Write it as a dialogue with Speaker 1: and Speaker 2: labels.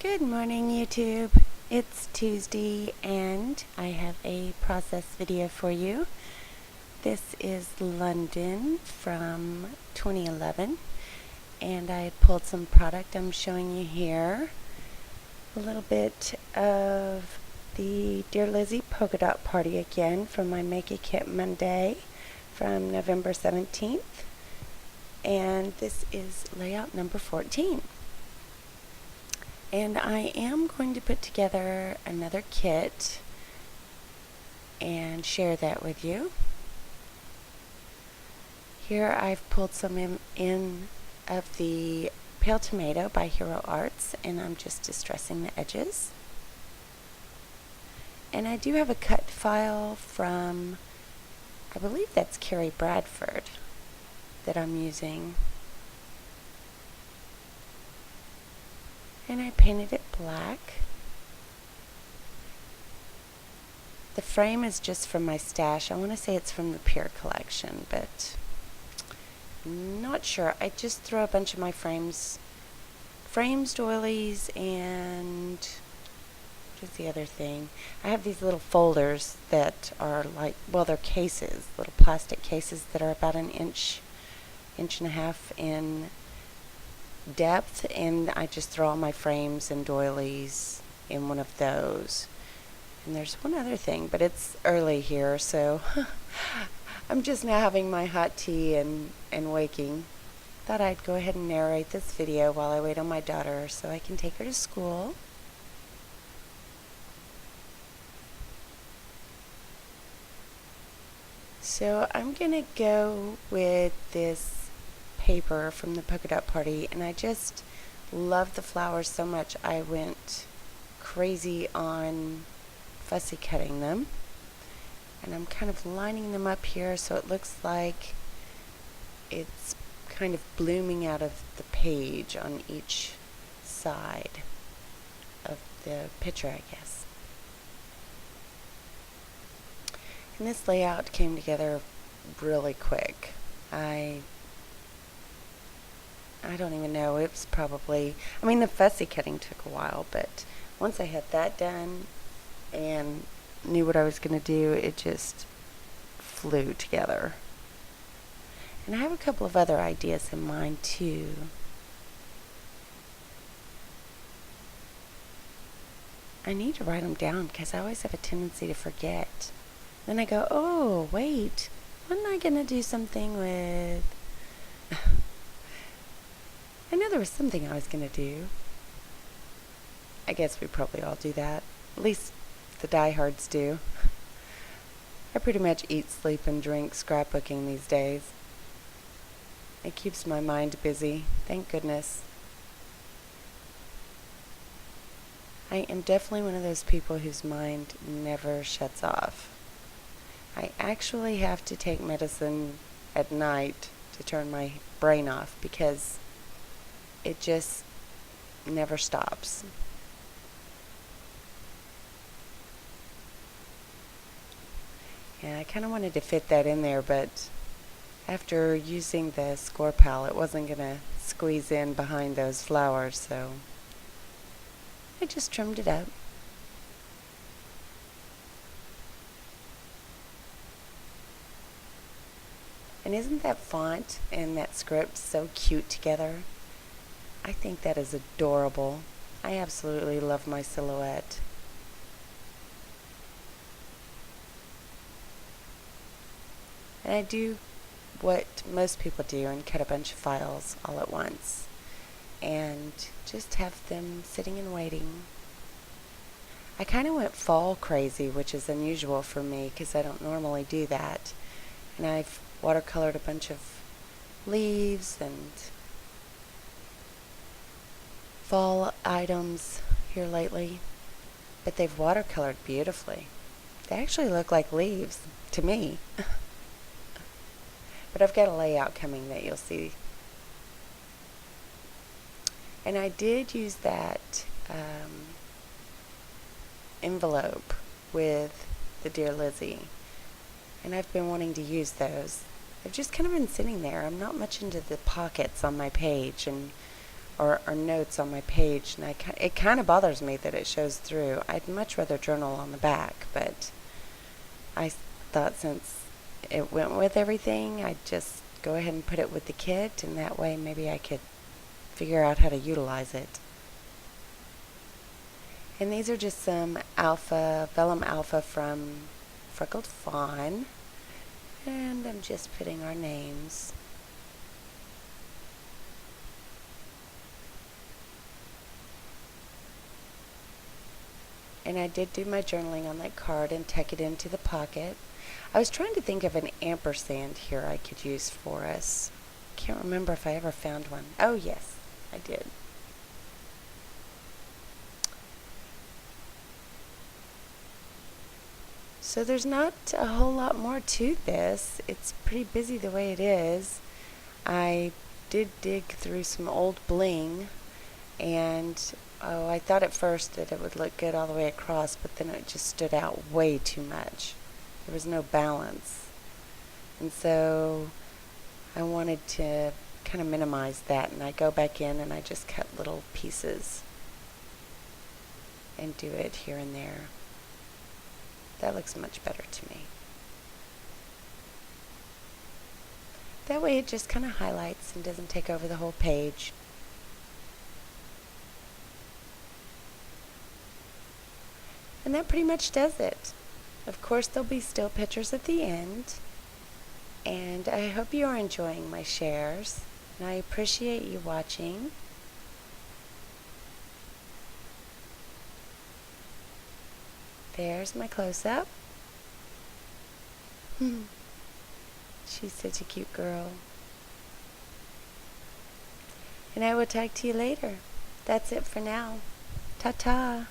Speaker 1: Good morning, YouTube. It's Tuesday and I have a process video for you. This is London from 2011 and I pulled some product I'm showing you here. A little bit of the Dear Lizzie polka dot party again from my Make a Kit Monday from November 17th. And this is layout number 14. And I am going to put together another kit and share that with you. Here I've pulled some in of the Pale Tomato by Hero Arts, and I'm just distressing the edges. And I do have a cut file from, I believe that's Carrie Bradford, that I'm using. And I painted it black. The frame is just from my stash. I want to say it's from the Pure collection, but I'm not sure. I just throw a bunch of my frames, doilies, and what is the other thing? I have these little folders that are like, well, they're cases, little plastic cases that are about an inch and a half in depth, and I just throw all my frames and doilies in one of those. And there's one other thing, but it's early here, so I'm just now having my hot tea and waking. Thought I'd go ahead and narrate this video while I wait on my daughter so I can take her to school. So I'm gonna go with this paper from the polka dot party, and I just love the flowers so much I went crazy on fussy cutting them, and I'm kind of lining them up here so it looks like it's kind of blooming out of the page on each side of the picture, I guess. And this layout came together really quick. I don't even know, it was probably, the fussy cutting took a while, but once I had that done and knew what I was going to do, it just flew together. And I have a couple of other ideas in mind too. I need to write them down because I always have a tendency to forget. Then I go, oh, wait, wasn't I going to do something with... I know there was something I was going to do. I guess we probably all do that. At least the diehards do. I pretty much eat, sleep, and drink scrapbooking these days. It keeps my mind busy, thank goodness. I am definitely one of those people whose mind never shuts off. I actually have to take medicine at night to turn my brain off because it just never stops. Yeah, I kind of wanted to fit that in there, but after using the score pal, it wasn't going to squeeze in behind those flowers, so I just trimmed it up. And isn't that font and that script so cute together? I think that is adorable. I absolutely love my silhouette. And I do what most people do and cut a bunch of files all at once and just have them sitting and waiting. I kind of went fall crazy, which is unusual for me because I don't normally do that. And I've watercolored a bunch of leaves and fall items here lately, but they've watercolored beautifully. They actually look like leaves to me. But I've got a layout coming that you'll see. And I did use that envelope with the Dear Lizzie, and I've been wanting to use those. They've just kind of been sitting there. I'm not much into the pockets on my page, and or notes on my page, and it kind of bothers me that it shows through. I'd much rather journal on the back, but I thought since it went with everything, I'd just go ahead and put it with the kit, and that way maybe I could figure out how to utilize it. And these are just some vellum alpha from Freckled Fawn, and I'm just putting our names. And I did do my journaling on that card and tuck it into the pocket. I was trying to think of an ampersand here I could use for us. Can't remember if I ever found one. Oh yes, I did. So there's not a whole lot more to this. It's pretty busy the way it is. I did dig through some old bling, and I thought at first that it would look good all the way across, but then it just stood out way too much. There was no balance. And so I wanted to kind of minimize that, and I go back in and I just cut little pieces and do it here and there. That looks much better to me. That way it just kind of highlights and doesn't take over the whole page. And that pretty much does it. Of course, there'll be still pictures at the end. And I hope you are enjoying my shares. And I appreciate you watching. There's my close-up. She's such a cute girl. And I will talk to you later. That's it for now. Ta-ta.